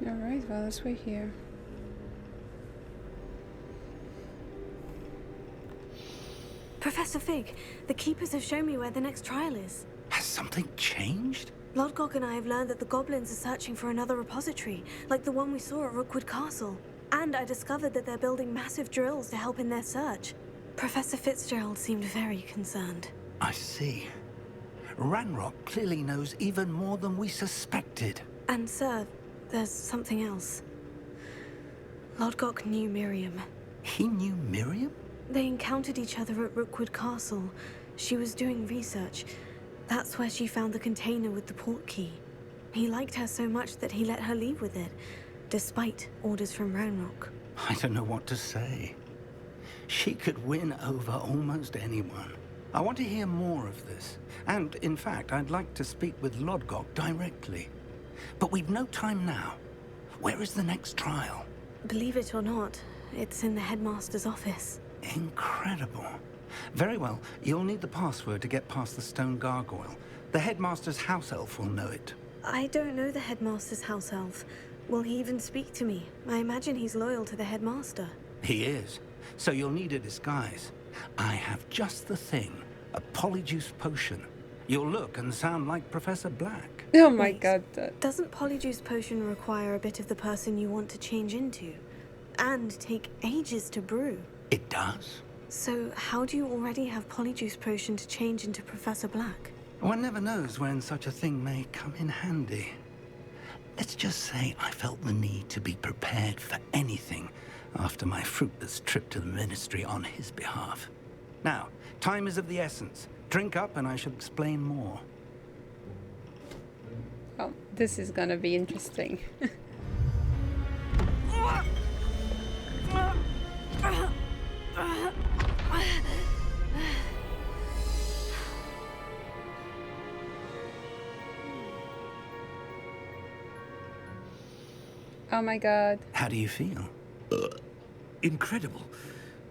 Alright, well, let's wait here. Professor Fig, the Keepers have shown me where the next trial is. Has something changed? Lodgok and I have learned that the goblins are searching for another repository, like the one we saw at Rookwood Castle. And I discovered that they're building massive drills to help in their search. Professor Fitzgerald seemed very concerned. I see. Ranrock clearly knows even more than we suspected. And sir, there's something else. Lodgok knew Miriam. He knew Miriam? They encountered each other at Rookwood Castle. She was doing research. That's where she found the container with the port key. He liked her so much that he let her leave with it, despite orders from Ranrock. I don't know what to say. She could win over almost anyone. I want to hear more of this. And, in fact, I'd like to speak with Lodgok directly. But we've no time now. Where is the next trial? Believe it or not, it's in the headmaster's office. Incredible. Very well, you'll need the password to get past the stone gargoyle. The headmaster's house elf will know it. I don't know the headmaster's house elf. Will he even speak to me? I imagine he's loyal to the headmaster. He is. So you'll need a disguise. I have just the thing. A polyjuice potion. You'll look and sound like Professor Black. Oh my Wait, god. Doesn't polyjuice potion require a bit of the person you want to change into? And take ages to brew? It does. So how do you already have polyjuice potion to change into Professor Black? One never knows when such a thing may come in handy. Let's just say I felt the need to be prepared for anything after my fruitless trip to the ministry on his behalf. Now, time is of the essence. Drink up and I shall explain more. Oh, this is gonna be interesting. Oh my god. How do you feel? Incredible.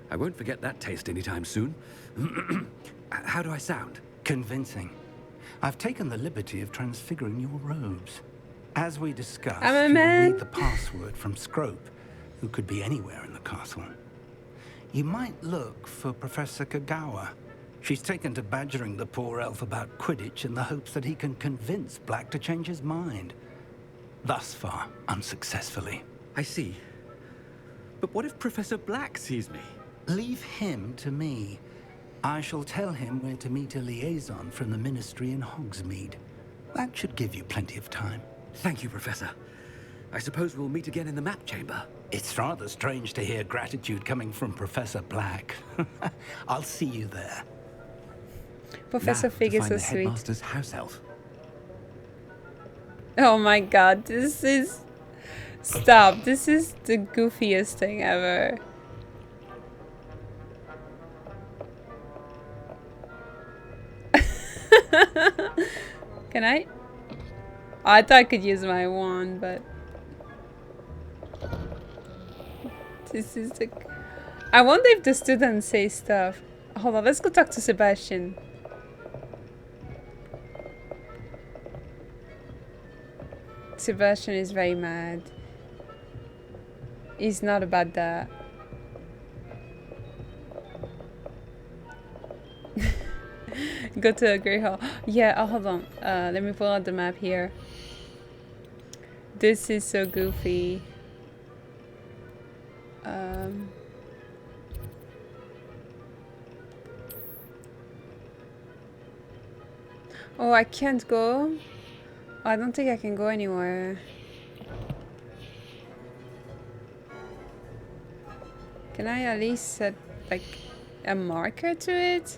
I won't forget that taste anytime soon. How do I sound? Convincing. I've taken the liberty of transfiguring your robes. As we discussed, I'm a you will man. need the password from Scrope, who could be anywhere in the castle. You might look for Professor Kagawa. She's taken to badgering the poor elf about Quidditch in the hopes that he can convince Black to change his mind. Thus far, unsuccessfully. I see. But what if Professor Black sees me? Leave him to me. I shall tell him where to meet a liaison from the ministry in Hogsmeade. That should give you plenty of time. Thank you, Professor. I suppose we'll meet again in the map chamber. It's rather strange to hear gratitude coming from Professor Black. I'll see you there. Professor Now, Fig to is find so the sweet. headmaster's house elf. Oh my god, this is... Stop, this is the goofiest thing ever. Can I? Oh, I thought I could use my wand, but... This is the... I wonder if the students say stuff. Hold on, let's go talk to Sebastian. Sebastian is very mad. He's not about that. Go to a Grey Hall. Yeah, oh, hold on. Let me pull out the map here. This is so goofy. Oh, I can't go. I don't think I can go anywhere. Can I at least set like a marker to it?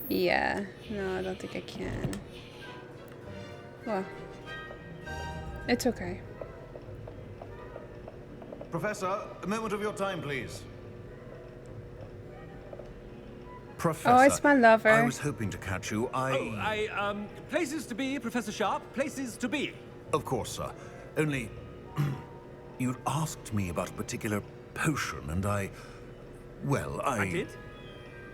Yeah, no, I don't think I can. Well, it's okay. Professor, a moment of your time, please. Professor, Oh, it's my lover. I was hoping to catch you. Places to be, Professor Sharp. Places to be. Of course, sir. Only... you'd asked me about a particular potion, and well, I did?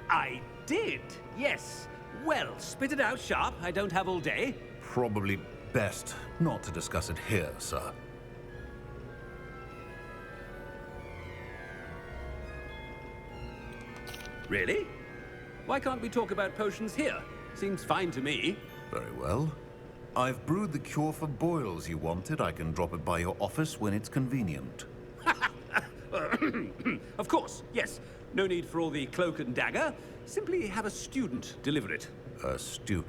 I did, yes. Well, spit it out, Sharp. I don't have all day. Probably best not to discuss it here, sir. Really? Why can't we talk about potions here? Seems fine to me. Very well. I've brewed the cure for boils you wanted. I can drop it by your office when it's convenient. Of course, yes. No need for all the cloak and dagger. Simply have a student deliver it. A student.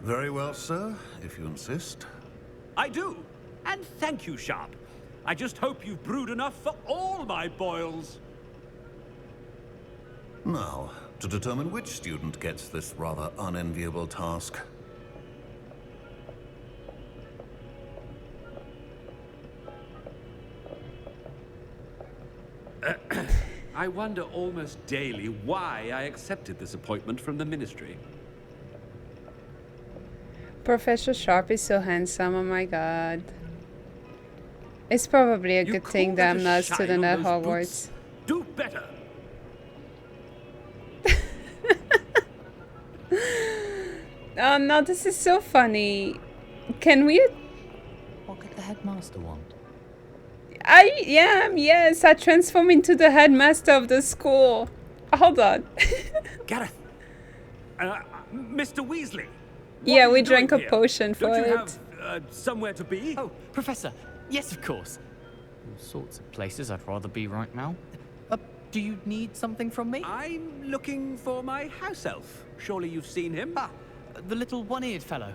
Very well, sir, if you insist. I do. And thank you, Sharp. I just hope you've brewed enough for all my boils. Now, to determine which student gets this rather unenviable task. I wonder almost daily why I accepted this appointment from the Ministry. Professor Sharp is so handsome, oh my god. It's probably a You good thing call that that I'm a not a shine student on at those Hogwarts. boots? Do better. Oh no, this is so funny. Can we... What could the headmaster want? I am, yes, I transform into the headmaster of the school. Hold on. Gareth. Mr. Weasley. What Yeah, are we you drank doing a here? potion for Don't you it. have somewhere to be? Oh, Professor. Yes, of course. All sorts of places I'd rather be right now. Do you need something from me? I'm looking for my house elf. Surely you've seen him. Ah, the little one-eared fellow.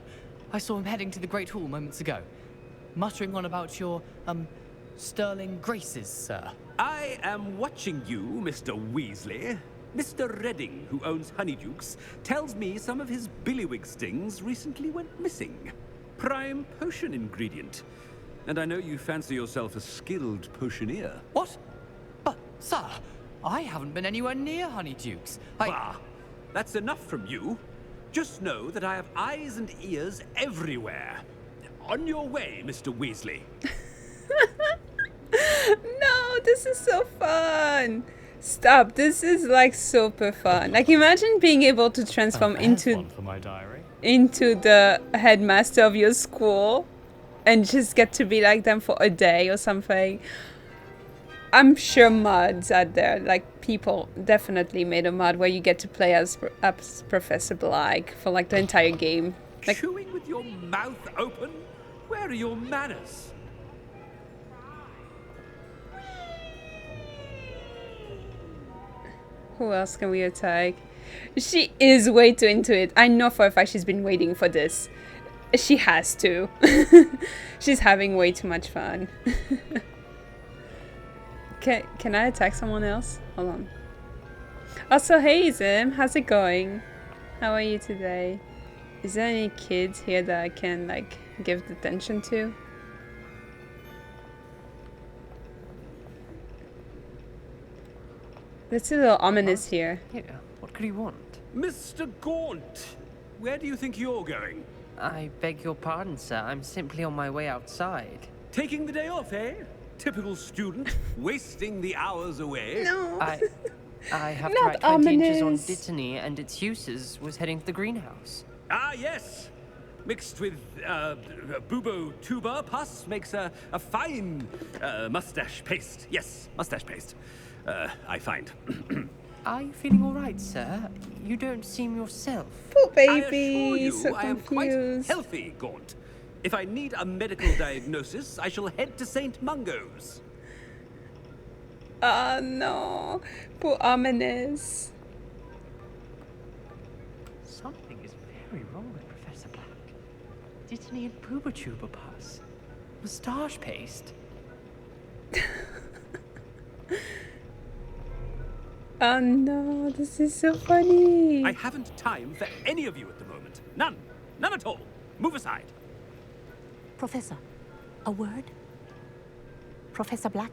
I saw him heading to the Great Hall moments ago. Muttering on about your, sterling graces, sir. I am watching you, Mr. Weasley. Mr. Redding, who owns Honeydukes, tells me some of his billywig stings recently went missing. Prime potion ingredient. And I know you fancy yourself a skilled potioneer. What? But, sir, I haven't been anywhere near Honeydukes. Bah! That's enough from you. Just know that I have eyes and ears everywhere. On your way, Mr. Weasley. No, this is so fun. Stop, this is like super fun. Like imagine being able to transform into for my diary. the headmaster of your school and just get to be like them for a day or something. I'm sure mods out there, like people definitely made a mod where you get to play as Professor Black for like the entire game. Like, Chewing with your mouth open? Where are your manners? who else can we attack? She is way too into it. I know for a fact she's been waiting for this. She has to. She's having way too much fun. Can I attack someone else? Hold on. Also, hey Zim, how's it going? How are you today? Is there any kids here that I can like give attention to? It's a little ominous here. Yeah, what could he want? Mr. Gaunt, where do you think you're going? I beg your pardon, sir. I'm simply on my way outside. Taking the day off, eh? Typical student, wasting the hours away. No. I have to Not write 20 inches on ominous. Dittany and its uses. Was heading to the greenhouse. Ah, yes. Mixed with bubo tuber pus makes a fine mustache paste. Yes, mustache paste. I find. Are you feeling all right, sir? You don't seem yourself. Poor I assure baby, you, so I am quite confused. healthy, Gaunt. If I need a medical diagnosis, I shall head to St. Mungo's. Oh no, poor ominous. Something is very wrong with Professor Black. Dittany and Pooba pus. Moustache paste. Oh no, this is so funny. I haven't time for any of you at the moment. None. None at all. Move aside. Professor, a word? Professor Black,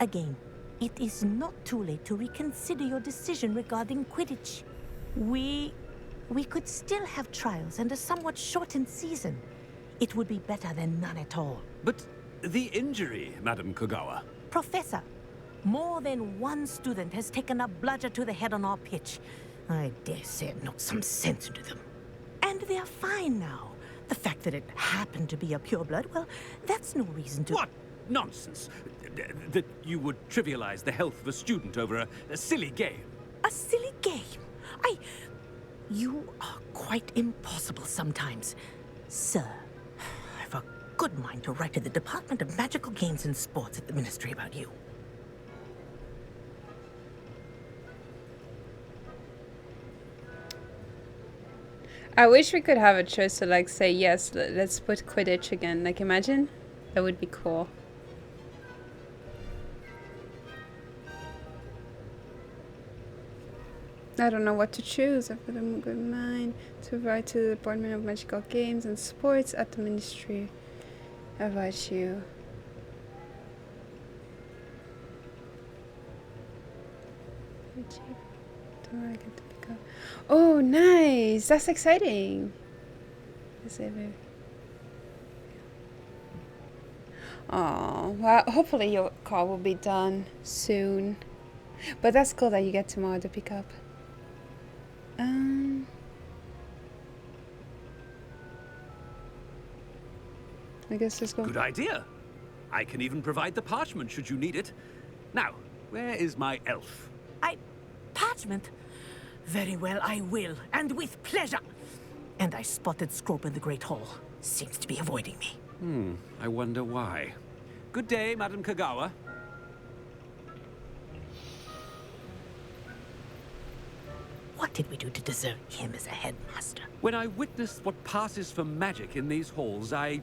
again, it is not too late to reconsider your decision regarding Quidditch. We could still have trials and a somewhat shortened season. It would be better than none at all. But the injury, Madam Kogawa. Professor, more than one student has taken a bludger to the head on our pitch. I dare say it knocked some sense into them. And they're fine now. The fact that it happened to be a pureblood, well, that's no reason to... What nonsense! That you would trivialize the health of a student over a silly game. A silly game? You are quite impossible sometimes. Sir, I've a good mind to write to the Department of Magical Games and Sports at the Ministry about you. I wish we could have a choice to like say yes, let's put Quidditch again. Like imagine? That would be cool. I don't know what to choose. I've got a good mind to write to the Department of Magical Games and Sports at the Ministry about you. Oh, nice! That's exciting. Oh, well, hopefully your call will be done soon. But that's cool that you get tomorrow to pick up. I guess let's go. Good idea. I can even provide the parchment should you need it. Now, where is my elf? Parchment? Very well, I will, and with pleasure. And I spotted Scrope in the Great Hall. Seems to be avoiding me. I wonder why. Good day, Madam Kagawa. What did we do to deserve him as a headmaster? When I witness what passes for magic in these halls, I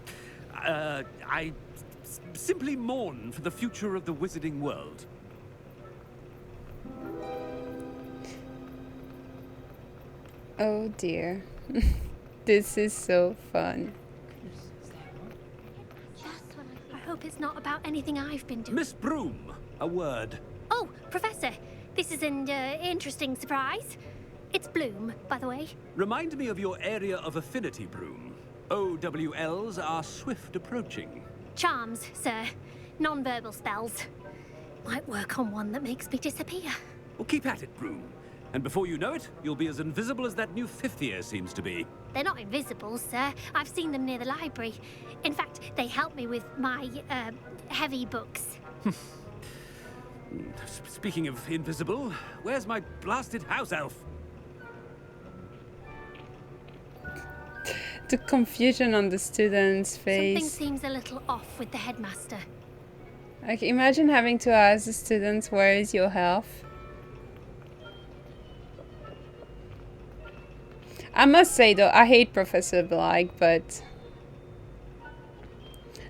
simply mourn for the future of the wizarding world. Oh dear. This is so fun. I hope it's not about anything I've been doing. Miss Broom, a word. Oh, Professor, this is an interesting surprise. It's Bloom, by the way. Remind me of your area of affinity, Broom. OWLs are swift approaching. Charms, sir. Non-verbal spells. Might work on one that makes me disappear. Well, keep at it, Broom. And before you know it, you'll be as invisible as that new fifth year seems to be. They're not invisible, sir. I've seen them near the library. In fact, they help me with my, heavy books. Speaking of invisible, where's my blasted house elf? The confusion on the student's face. Something seems a little off with the headmaster. Like, imagine having to ask the students, where is your health? I must say though, I hate Professor Black, but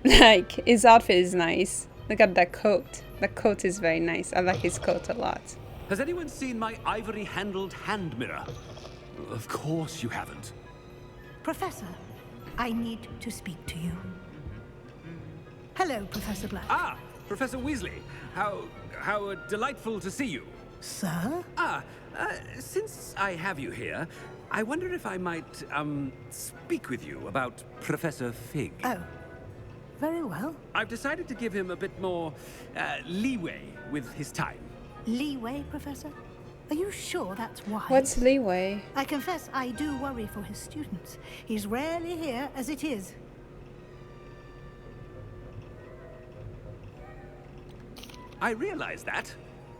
like, his outfit is nice. Look at that coat. That coat is very nice. I like his coat a lot. Has anyone seen my ivory-handled hand mirror? Of course you haven't. Professor, I need to speak to you. Hello, Professor Black. Ah, Professor Weasley. How delightful to see you. Sir? Since I have you here, I wonder if I might, speak with you about Professor Fig. Oh, very well. I've decided to give him a bit more, leeway with his time. Leeway, Professor? Are you sure that's wise? What's leeway? I confess I do worry for his students. He's rarely here as it is. I realize that,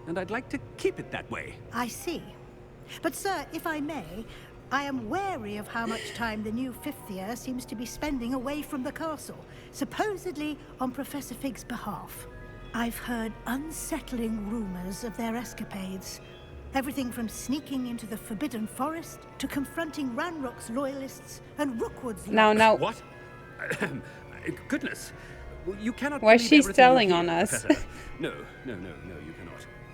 and I'd like to keep it that way. I see. But sir, if I may, I am wary of how much time the new fifth year seems to be spending away from the castle, supposedly on Professor Fig's behalf. I've heard unsettling rumors of their escapades. Everything from sneaking into the Forbidden Forest to confronting Ranrock's loyalists and Rookwood's Now. What? Goodness. You cannot. Why believe she's everything telling you on hear, us? Professor. No, you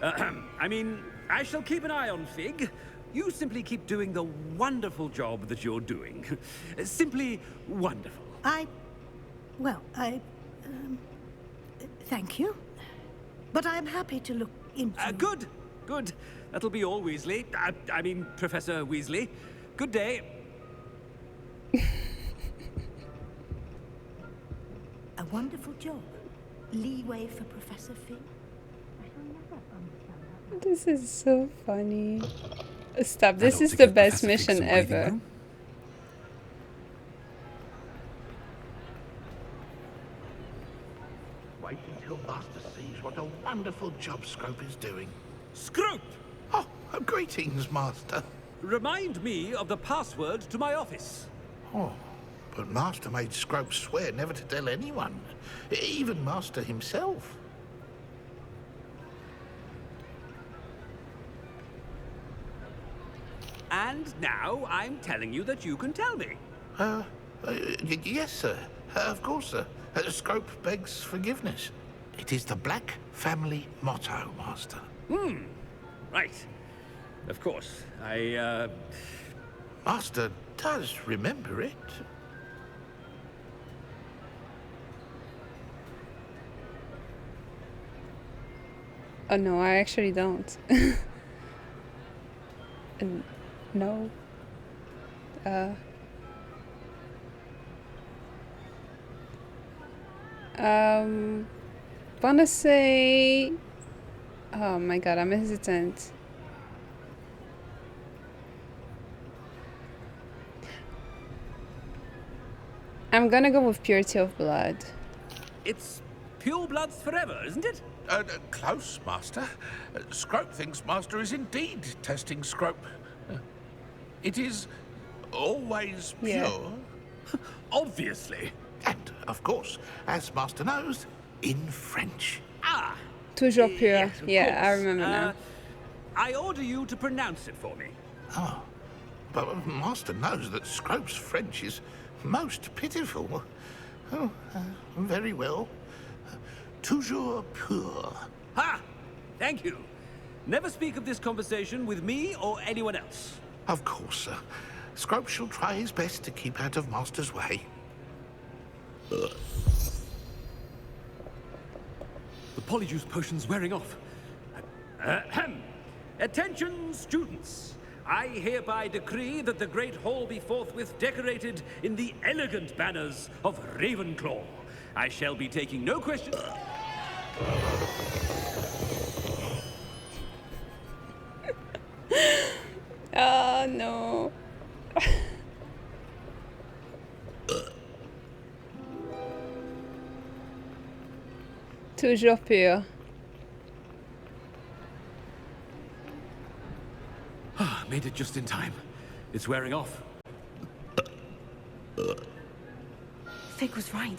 cannot. I mean, I shall keep an eye on Fig. You simply keep doing the wonderful job that you're doing. Simply wonderful. Thank you. But I'm happy to look into... Good. That'll be all, Weasley. I mean, Professor Weasley. Good day. A wonderful job. Leeway for Professor Fig. This is so funny. Stop. That This ought is to the give best Professor Fig mission some breathing ever. room. Wait until Master sees what a wonderful job Scrope is doing. Scrope! Oh, greetings, Master. Remind me of the password to my office. Oh, but Master made Scrope swear never to tell anyone, even Master himself. And now I'm telling you that you can tell me. Yes, sir. Of course, sir. Scrope begs forgiveness. It is the Black family motto, Master. Right. Of course. Master does remember it. Oh no, I actually don't. No. Wanna say... Oh my god, I'm hesitant. I'm gonna go with purity of blood. It's pure bloods forever, isn't it? Close, Master. Scrope thinks Master is indeed testing Scrope. It is always pure. Yeah. Obviously. And, of course, as Master knows, in French. Ah! Toujours pure. Yes, of Yeah, I course. remember now. I order you to pronounce it for me. Oh, but Master knows that Scrope's French is most pitiful. Oh, very well. Toujours pure. Ha! Thank you. Never speak of this conversation with me or anyone else. Of course, sir. Scrope shall try his best to keep out of Master's way. The polyjuice potion's wearing off. Ahem. Attention, students. I hereby decree that the Great Hall be forthwith decorated in the elegant banners of Ravenclaw. I shall be taking no questions. Oh no. Toujours pure. Made it just in time. It's wearing off. Fig was right.